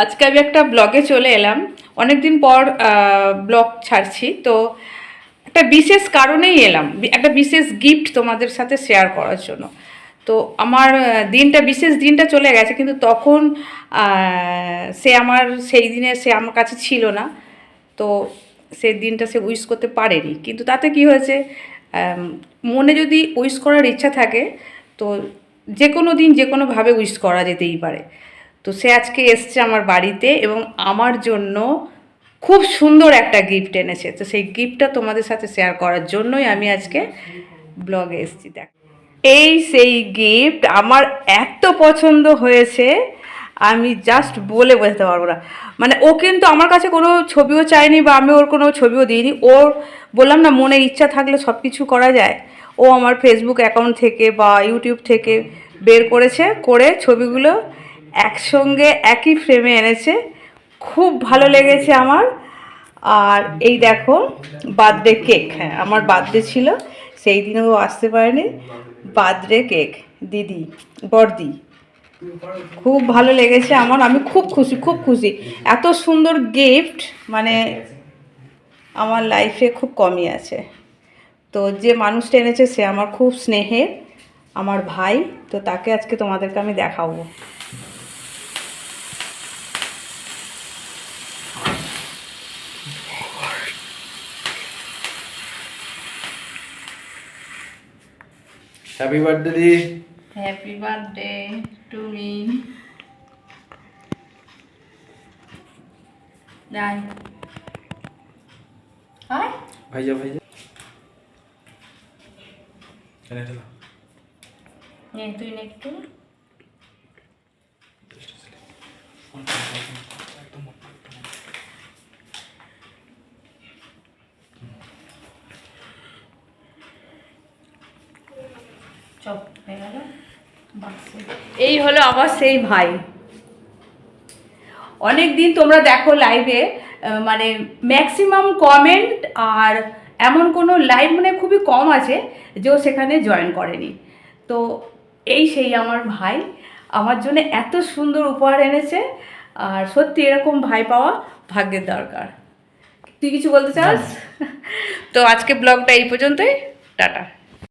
আজকে আমি একটা ব্লগে চলে এলাম। অনেক দিন পর ব্লগ ছাড়ছি, তো একটা বিশেষ কারণেই এলাম, একটা বিশেষ গিফট তোমাদের সাথে শেয়ার করার জন্য। তো আমার বিশেষ দিনটা চলে গেছে, কিন্তু তখন সেই দিনে সে আমার কাছে ছিল না। তো সেই দিনটা সে উইশ করতে পারেনি, কিন্তু তাতে কি হয়েছে, মনে যদি উইশ করার ইচ্ছা থাকে তো যে কোনো দিন যে কোনোভাবে উইশ করা যেতেই পারে। তো সে আজকে এসছে আমার বাড়িতে এবং আমার জন্য খুব সুন্দর একটা গিফট এনেছে। তো সেই গিফটটা তোমাদের সাথে শেয়ার করার জন্যই আমি আজকে ব্লগে এসেছি। দেখ, এই সেই গিফট আমার এত পছন্দ হয়েছে, আমি জাস্ট বলে বোঝাতে পারবো না। মানে ও কিন্তু আমার কাছে কোনো ছবিও চায়নি বা আমি ওর কোনো ছবিও দিইনি। ওর বললাম না, মনে ইচ্ছা থাকলে সব কিছু করা যায়। ও আমার ফেসবুক অ্যাকাউন্ট থেকে বা ইউটিউব থেকে বের করেছে, করে ছবিগুলো একসঙ্গে একই ফ্রেমে এনেছে। খুব ভালো লেগেছে আমার। আর এই দেখো, বার্থডে কেক। হ্যাঁ, আমার বার্থডে ছিল, সেই দিনেও আসতে পারেনি। বার্থডে কেক দিদি, বড়দি। খুব ভালো লেগেছে আমার, আমি খুব খুশি, খুব খুশি। এত সুন্দর গিফট মানে আমার লাইফে খুব কমই আছে। তো যে মানুষটা এনেছে সে আমার খুব স্নেহের, আমার ভাই। তো তাকে আজকে তোমাদেরকে আমি দেখাবো। Happy birthday the. Happy birthday to me. নাই হাই ভাইজা ভাইজা এনে ঢালা। নে তুই নে একটু। চপ হয়ে গেল। এই হলো আবার সেই ভাই। অনেক দিন তোমরা দেখো লাইভে, মানে ম্যাক্সিমাম কমেন্ট আর এমন কোনো লাইভ মানে খুবই কম আছে যে ও সেখানে জয়েন করেনি। তো এই সেই আমার ভাই আমার জন্য এত সুন্দর উপহার এনেছে। আর সত্যি এরকম ভাই পাওয়া ভাগ্যের দরকার। তুই কিছু বলতে চাস? তো আজকে ব্লগটা এই পর্যন্তই। টাটা।